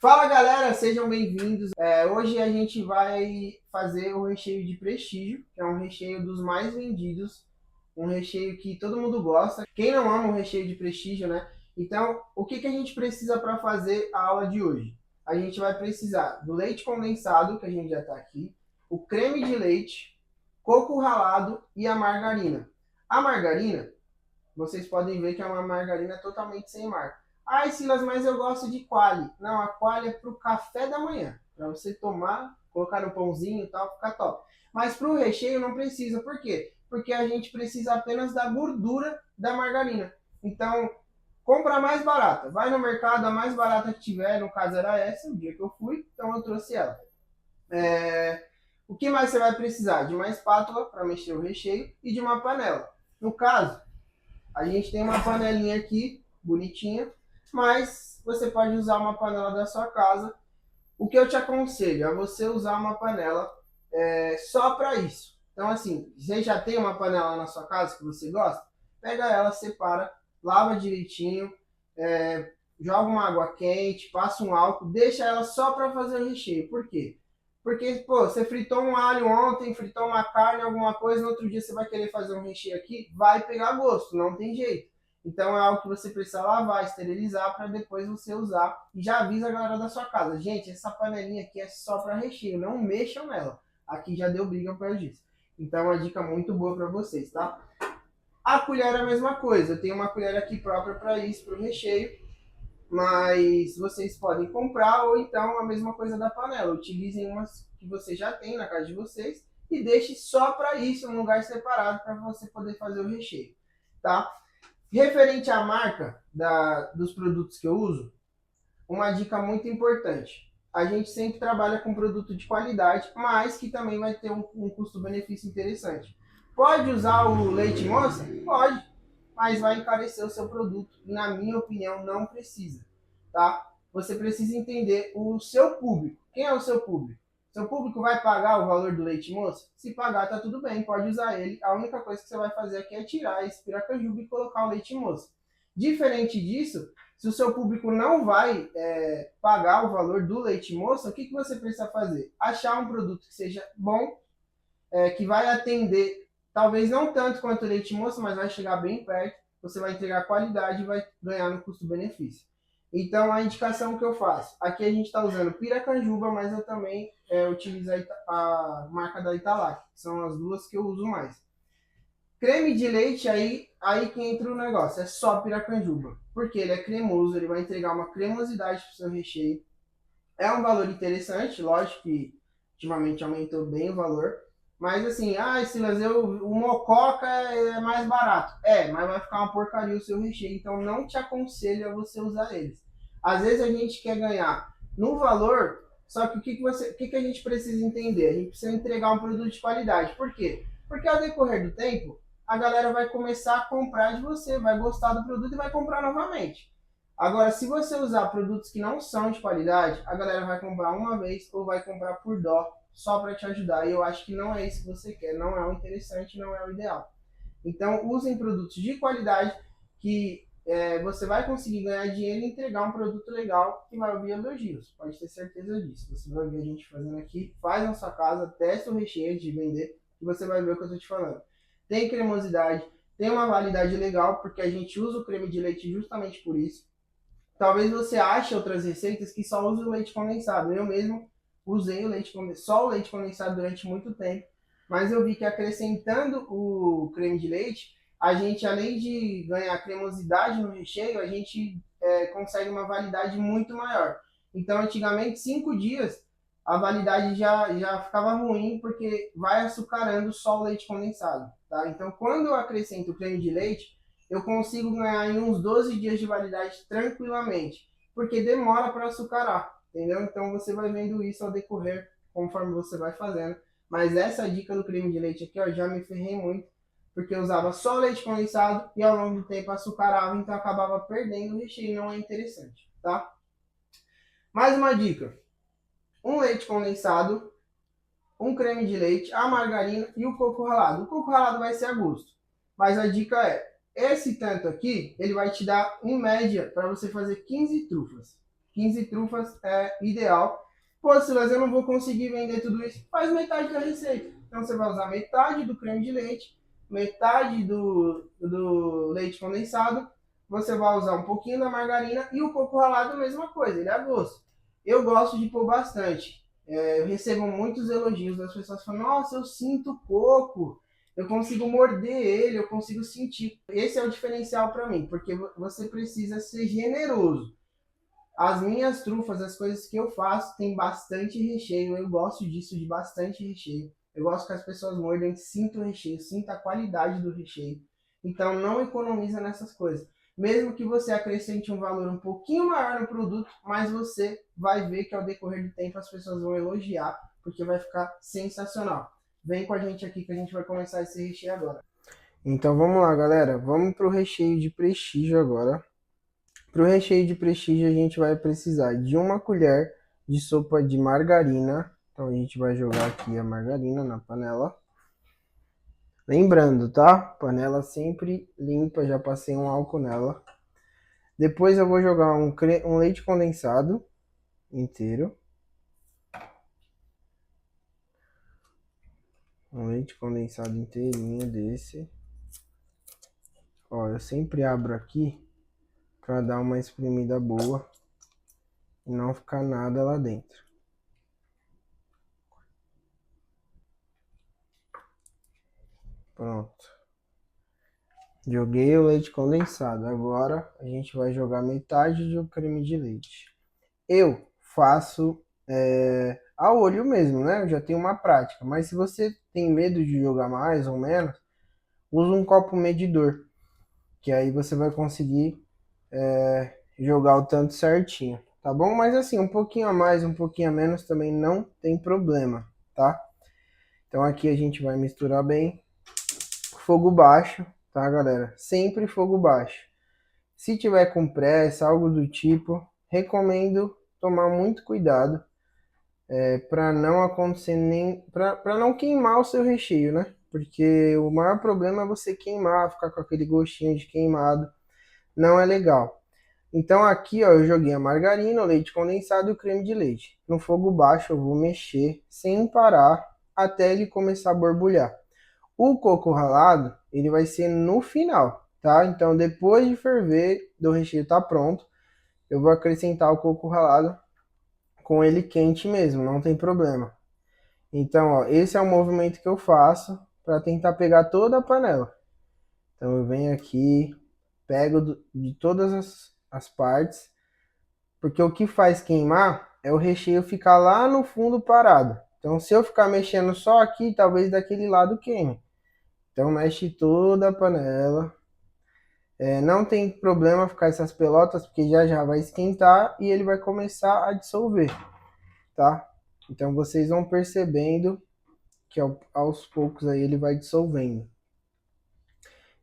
Fala galera, sejam bem-vindos. Hoje a gente vai fazer o recheio de prestígio, que é um recheio dos mais vendidos, um recheio que todo mundo gosta. Quem não ama um recheio de prestígio, né? Então, o que a gente precisa para fazer a aula de hoje? A gente vai precisar do leite condensado, que a gente já está aqui, o creme de leite, coco ralado e a margarina. A margarina, vocês podem ver que é uma margarina totalmente sem marca. Ai, Silas, mas eu gosto de quali. Não, a quali é para o café da manhã. Para você tomar, colocar no pãozinho e tal, ficar top. Mas para o recheio não precisa. Por quê? Porque a gente precisa apenas da gordura da margarina. Então, compra a mais barata. Vai no mercado, a mais barata que tiver. No caso era essa, o dia que eu fui. Então eu trouxe ela. O que mais você vai precisar? De uma espátula para mexer o recheio e de uma panela. No caso, a gente tem uma panelinha aqui, bonitinha, mas você pode usar uma panela da sua casa. O que eu te aconselho é você usar uma panela só para isso. Então, assim, você já tem uma panela na sua casa que você gosta? Pega ela, separa, lava direitinho, joga uma água quente, passa um álcool, deixa ela só para fazer o recheio. Por quê? Porque, pô, você fritou um alho ontem, fritou uma carne, alguma coisa, no outro dia você vai querer fazer um recheio aqui, vai pegar gosto, não tem jeito. Então é algo que você precisa lavar, esterilizar para depois você usar. E já avisa a galera da sua casa. Gente, essa panelinha aqui é só para recheio, não mexam nela. Aqui já deu briga por causa disso. Então é uma dica muito boa para vocês, tá? A colher é a mesma coisa. Eu tenho uma colher aqui própria para isso, para o recheio. Mas vocês podem comprar ou então a mesma coisa da panela. Utilizem umas que você já tem na casa de vocês e deixe só para isso, um lugar separado para você poder fazer o recheio, tá? Referente à marca dos produtos que eu uso, uma dica muito importante. A gente sempre trabalha com produto de qualidade, mas que também vai ter um custo-benefício interessante. Pode usar o leite moça? Pode, mas vai encarecer o seu produto. E, na minha opinião, não precisa, tá? Você precisa entender o seu público. Quem é o seu público? Seu público vai pagar o valor do leite moça? Se pagar, tá tudo bem, pode usar ele. A única coisa que você vai fazer aqui é tirar esse piracanjuba e colocar o leite moça. Diferente disso, se o seu público não vai pagar o valor do leite moça, o que você precisa fazer? Achar um produto que seja bom, que vai atender, talvez não tanto quanto o leite moça, mas vai chegar bem perto, você vai entregar qualidade e vai ganhar no custo-benefício. Então, a indicação que eu faço, aqui a gente está usando piracanjuba, mas eu também utilizo a marca da Italac, que são as duas que eu uso mais. Creme de leite, aí que entra o negócio, é só piracanjuba, porque ele é cremoso, ele vai entregar uma cremosidade para o seu recheio. É um valor interessante, lógico que ultimamente aumentou bem o valor, mas assim, Silas, o mococa é mais barato. Mas vai ficar uma porcaria o seu recheio, então não te aconselho a você usar eles. Às vezes a gente quer ganhar no valor, só que o que a gente precisa entender? A gente precisa entregar um produto de qualidade. Por quê? Porque ao decorrer do tempo, a galera vai começar a comprar de você, vai gostar do produto e vai comprar novamente. Agora, se você usar produtos que não são de qualidade, a galera vai comprar uma vez ou vai comprar por dó, só para te ajudar. E eu acho que não é isso que você quer, não é o interessante, não é o ideal. Então, usem produtos de qualidade que você vai conseguir ganhar dinheiro e entregar um produto legal que vai ouvir elogios. Pode ter certeza disso. Você vai ver a gente fazendo aqui, faz na sua casa, testa o recheio antes de vender e você vai ver o que eu estou te falando. Tem cremosidade, tem uma validade legal, porque a gente usa o creme de leite justamente por isso. Talvez você ache outras receitas que só usam o leite condensado. Eu mesmo usei só o leite condensado durante muito tempo, mas eu vi que acrescentando o creme de leite, a gente, além de ganhar cremosidade no recheio, a gente consegue uma validade muito maior. Então, antigamente, 5 dias, a validade já ficava ruim, porque vai açucarando só o leite condensado. Tá? Então, quando eu acrescento o creme de leite, eu consigo ganhar em uns 12 dias de validade tranquilamente, porque demora para açucarar, entendeu? Então você vai vendo isso ao decorrer, conforme você vai fazendo. Mas essa dica do creme de leite aqui, ó, já me ferrei muito, porque eu usava só leite condensado e ao longo do tempo açucarava, então acabava perdendo o recheio, não é interessante, tá? Mais uma dica: um leite condensado, um creme de leite, a margarina e o coco ralado. O coco ralado vai ser a gosto, mas a dica é: esse tanto aqui, ele vai te dar, em média, para você fazer 15 trufas. 15 trufas é ideal. Pô, Silas, eu não vou conseguir vender tudo isso. Faz metade da receita. Então você vai usar metade do creme de leite, metade do leite condensado, você vai usar um pouquinho da margarina e o coco ralado, a mesma coisa, ele é a gosto. Eu gosto de pôr bastante. Eu recebo muitos elogios das pessoas falando, nossa, eu sinto coco, eu consigo morder ele, eu consigo sentir. Esse é o diferencial para mim, porque você precisa ser generoso. As minhas trufas, as coisas que eu faço, tem bastante recheio. Eu gosto disso, de bastante recheio. Eu gosto que as pessoas mordem, sintam o recheio, sintam a qualidade do recheio. Então não economiza nessas coisas. Mesmo que você acrescente um valor um pouquinho maior no produto, mas você vai ver que ao decorrer do tempo as pessoas vão elogiar, porque vai ficar sensacional. Vem com a gente aqui que a gente vai começar esse recheio agora. Então vamos lá, galera. Vamos para o recheio de prestígio agora. Para o recheio de prestígio, a gente vai precisar de uma colher de sopa de margarina. Então a gente vai jogar aqui a margarina na panela. Lembrando, tá? Panela sempre limpa, já passei um álcool nela. Depois eu vou jogar um leite condensado inteiro. Um leite condensado inteirinho desse. Ó, eu sempre abro aqui para dar uma espremida boa e não ficar nada lá dentro. Pronto. Joguei o leite condensado. Agora a gente vai jogar metade do creme de leite. Eu faço a olho mesmo, né? Eu já tenho uma prática. Mas se você tem medo de jogar mais ou menos, usa um copo medidor. Que aí você vai conseguir jogar o tanto certinho. Tá bom? Mas assim, um pouquinho a mais, um pouquinho a menos também não tem problema, tá? Então aqui a gente vai misturar bem. Fogo baixo, tá, galera? Sempre fogo baixo. Se tiver com pressa, algo do tipo, recomendo tomar muito cuidado para não acontecer nem para não queimar o seu recheio, né? Porque o maior problema é você queimar, ficar com aquele gostinho de queimado, não é legal. Então aqui, ó, eu joguei a margarina, o leite condensado e o creme de leite. No fogo baixo eu vou mexer sem parar até ele começar a borbulhar. O coco ralado, ele vai ser no final, tá? Então depois de ferver, do recheio tá pronto, eu vou acrescentar o coco ralado com ele quente mesmo, não tem problema. Então, ó, esse é o movimento que eu faço para tentar pegar toda a panela. Então eu venho aqui, pego de todas as partes, porque o que faz queimar é o recheio ficar lá no fundo parado. Então se eu ficar mexendo só aqui, talvez daquele lado queime. Então mexe toda a panela. Não tem problema ficar essas pelotas, porque já já vai esquentar e ele vai começar a dissolver, tá? Então vocês vão percebendo que aos poucos aí ele vai dissolvendo.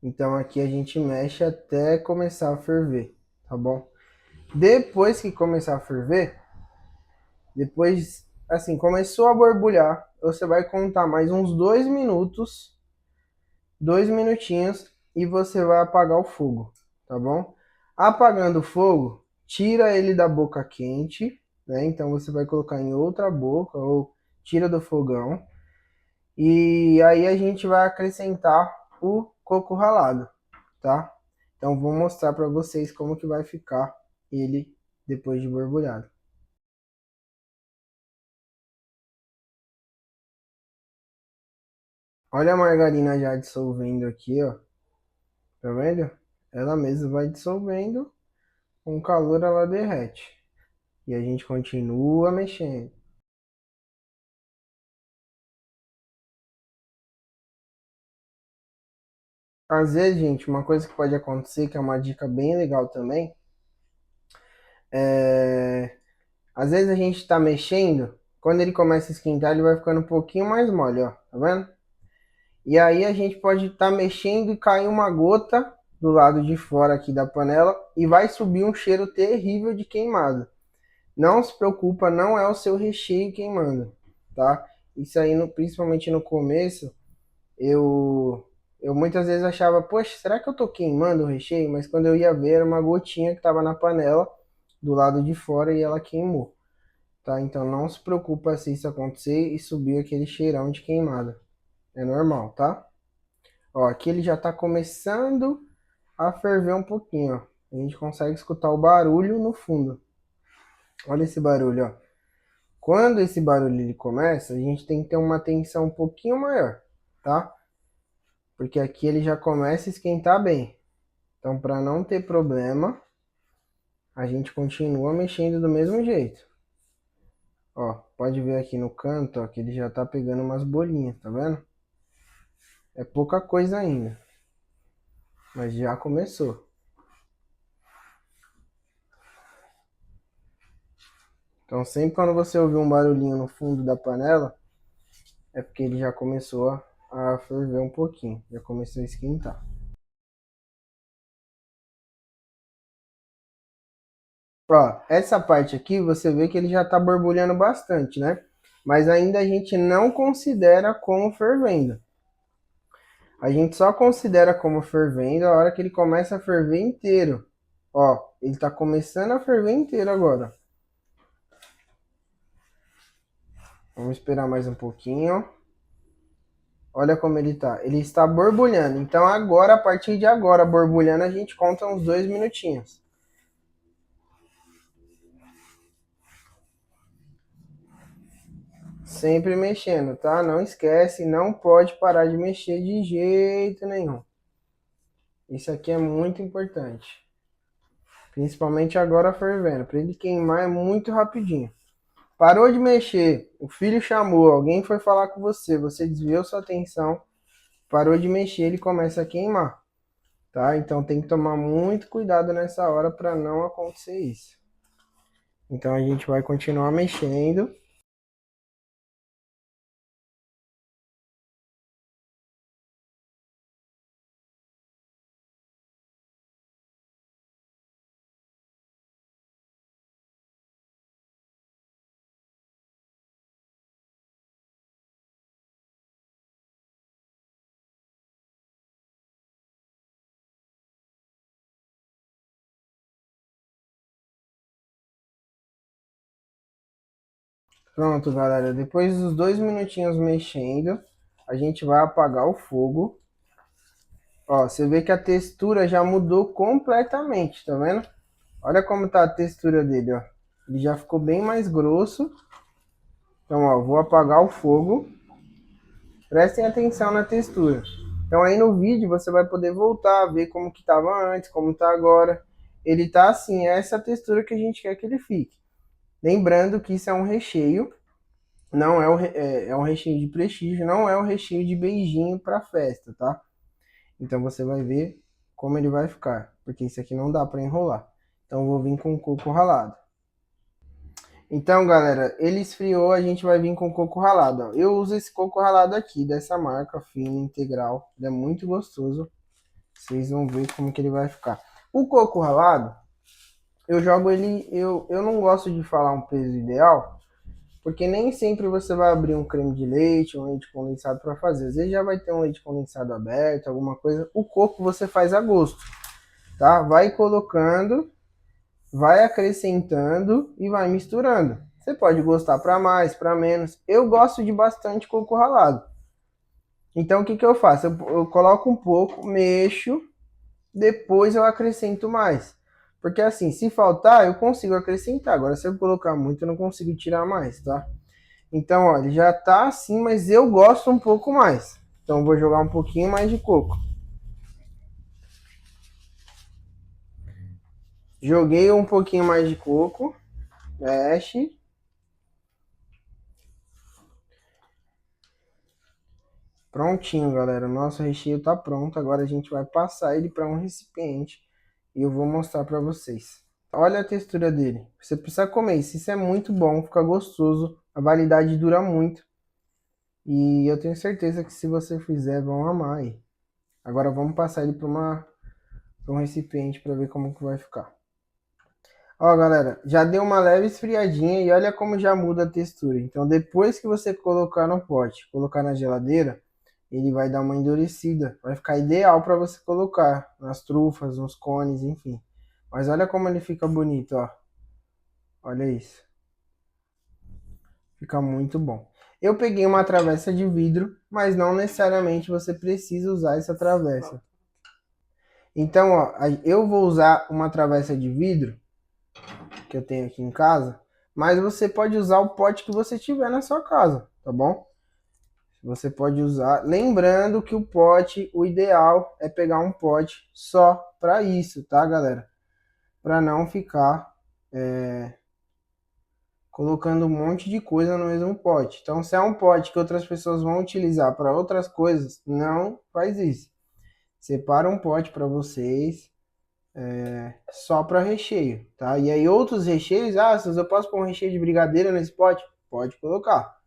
Então aqui a gente mexe até começar a ferver, tá bom? Depois que começar a ferver, depois, assim, começou a borbulhar, você vai contar mais uns 2 minutos, 2 minutinhos, e você vai apagar o fogo, tá bom? Apagando o fogo, tira ele da boca quente, né? Então você vai colocar em outra boca ou tira do fogão. E aí a gente vai acrescentar o coco ralado, tá? Então vou mostrar para vocês como que vai ficar ele depois de borbulhado. Olha a margarina já dissolvendo aqui, ó. Tá vendo? Ela mesma vai dissolvendo, com o calor ela derrete. E a gente continua mexendo. Às vezes, gente, uma coisa que pode acontecer, que é uma dica bem legal também, é... Às vezes a gente tá mexendo, quando ele começa a esquentar, ele vai ficando um pouquinho mais mole, ó. Tá vendo? E aí a gente pode estar mexendo e cair uma gota do lado de fora aqui da panela e vai subir um cheiro terrível de queimado. Não se preocupa, não é o seu recheio queimando, tá? Isso aí, principalmente no começo, eu muitas vezes achava, poxa, será que eu tô queimando o recheio? Mas quando eu ia ver, era uma gotinha que tava na panela do lado de fora e ela queimou, tá? Então não se preocupa se isso acontecer e subir aquele cheirão de queimada. É normal, tá? Ó, aqui ele já tá começando a ferver um pouquinho, ó. A gente consegue escutar o barulho no fundo. Olha esse barulho, ó. Quando esse barulho ele começa, a gente tem que ter uma atenção um pouquinho maior, tá? Porque aqui ele já começa a esquentar bem. Então, para não ter problema, a gente continua mexendo do mesmo jeito. Ó, pode ver aqui no canto, ó, que ele já tá pegando umas bolinhas, tá vendo? É pouca coisa ainda, mas já começou. Então, sempre quando você ouvir um barulhinho no fundo da panela, é porque ele já começou a ferver um pouquinho, já começou a esquentar. Ó, essa parte aqui você vê que ele já tá borbulhando bastante, né? Mas ainda a gente não considera como fervendo. A gente só considera como fervendo a hora que ele começa a ferver inteiro. Ó, ele tá começando a ferver inteiro agora. Vamos esperar mais um pouquinho. Olha como ele tá. Ele está borbulhando. Então agora, a partir de agora, borbulhando, a gente conta uns 2 minutinhos. Sempre mexendo, tá? Não esquece, não pode parar de mexer de jeito nenhum. Isso aqui é muito importante. Principalmente agora fervendo. Para ele queimar é muito rapidinho. Parou de mexer, o filho chamou, alguém foi falar com você, você desviou sua atenção, parou de mexer, ele começa a queimar, tá? Então tem que tomar muito cuidado nessa hora para não acontecer isso. Então a gente vai continuar mexendo. Pronto, galera, depois dos 2 minutinhos mexendo, a gente vai apagar o fogo. Ó, você vê que a textura já mudou completamente, tá vendo? Olha como tá a textura dele, ó. Ele já ficou bem mais grosso. Então, ó, vou apagar o fogo. Prestem atenção na textura. Então aí no vídeo você vai poder voltar a ver como que estava antes, como está agora. Ele tá assim, é essa textura que a gente quer que ele fique. Lembrando que isso é um recheio, não é, é um recheio de prestígio, não é um recheio de beijinho para festa, tá? Então você vai ver como ele vai ficar, porque isso aqui não dá para enrolar. Então eu vou vir com coco ralado. Então, galera, ele esfriou, a gente vai vir com coco ralado. Ó. Eu uso esse coco ralado aqui, dessa marca fina, integral. Ele é muito gostoso. Vocês vão ver como que ele vai ficar. O coco ralado, eu jogo ele... Eu não gosto de falar um peso ideal, porque nem sempre você vai abrir um creme de leite, um leite condensado para fazer. Às vezes já vai ter um leite condensado aberto, alguma coisa. O coco você faz a gosto, tá? Vai colocando, vai acrescentando e vai misturando. Você pode gostar para mais, para menos. Eu gosto de bastante coco ralado. Então o que que eu faço? Eu coloco um pouco, mexo, depois eu acrescento mais. Porque assim, se faltar, eu consigo acrescentar. Agora, se eu colocar muito, eu não consigo tirar mais, tá? Então, ó, ele já tá assim, mas eu gosto um pouco mais. Então, eu vou jogar um pouquinho mais de coco. Joguei um pouquinho mais de coco. Mexe. Prontinho, galera. O nosso recheio tá pronto. Agora a gente vai passar ele para um recipiente e eu vou mostrar para vocês. Olha a textura dele. Você precisa comer isso. Isso é muito bom, fica gostoso. A validade dura muito. E eu tenho certeza que se você fizer, vão amar aí. Agora vamos passar ele para um recipiente para ver como que vai ficar. Ó, galera, já deu uma leve esfriadinha e olha como já muda a textura. Então, depois que você colocar no pote, colocar na geladeira, ele vai dar uma endurecida. Vai ficar ideal para você colocar nas trufas, nos cones, enfim. Mas olha como ele fica bonito, ó. Olha isso. Fica muito bom. Eu peguei uma travessa de vidro, mas não necessariamente você precisa usar essa travessa. Então, ó, eu vou usar uma travessa de vidro que eu tenho aqui em casa, mas você pode usar o pote que você tiver na sua casa, tá bom? Você pode usar, lembrando que o pote, o ideal é pegar um pote só para isso, tá, galera? Para não ficar colocando um monte de coisa no mesmo pote. Então, se é um pote que outras pessoas vão utilizar para outras coisas, não faz isso. Separa um pote para vocês, só para recheio, tá? E aí outros recheios, se eu posso pôr um recheio de brigadeiro nesse pote? Pode colocar,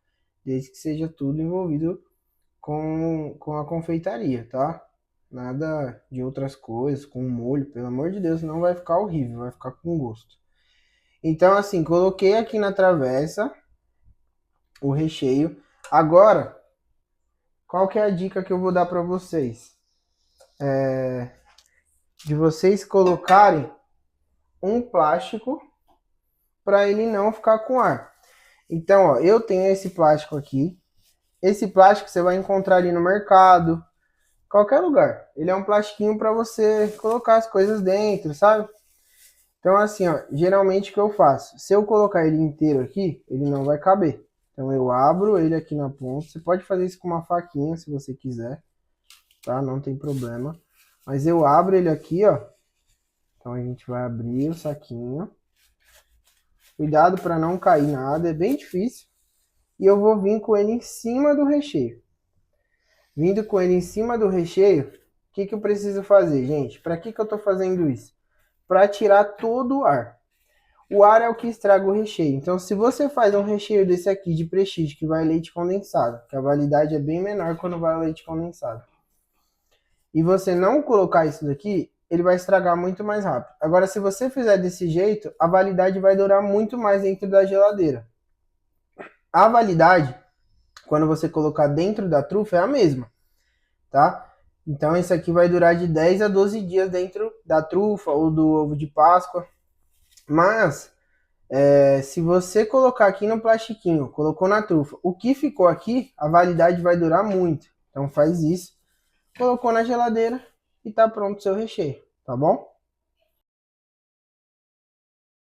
desde que seja tudo envolvido com a confeitaria, tá? Nada de outras coisas, com molho, pelo amor de Deus, senão vai ficar horrível, vai ficar com gosto. Então, assim, coloquei aqui na travessa o recheio. Agora, qual que é a dica que eu vou dar para vocês? De vocês colocarem um plástico para ele não ficar com ar. Então, ó, eu tenho esse plástico aqui. Esse plástico você vai encontrar ali no mercado, qualquer lugar. Ele é um plastiquinho para você colocar as coisas dentro, sabe? Então, assim, ó, geralmente o que eu faço? Se eu colocar ele inteiro aqui, ele não vai caber. Então, eu abro ele aqui na ponta. Você pode fazer isso com uma faquinha, se você quiser, tá? Não tem problema. Mas eu abro ele aqui, ó. Então, a gente vai abrir o saquinho. Cuidado para não cair nada, é bem difícil. E eu vou vir com ele em cima do recheio. Vindo com ele em cima do recheio, o que eu preciso fazer, gente? Para que eu estou fazendo isso? Para tirar todo o ar. O ar é o que estraga o recheio. Então, se você faz um recheio desse aqui de prestígio, que vai leite condensado, que a validade é bem menor quando vai leite condensado, e você não colocar isso daqui, ele vai estragar muito mais rápido. Agora, se você fizer desse jeito, a validade vai durar muito mais dentro da geladeira. A validade, quando você colocar dentro da trufa, é a mesma, tá? Então, esse aqui vai durar de 10 a 12 dias dentro da trufa ou do ovo de Páscoa. Mas, se você colocar aqui no plastiquinho, colocou na trufa, o que ficou aqui, a validade vai durar muito. Então, faz isso. Colocou na geladeira e tá pronto o seu recheio, tá bom?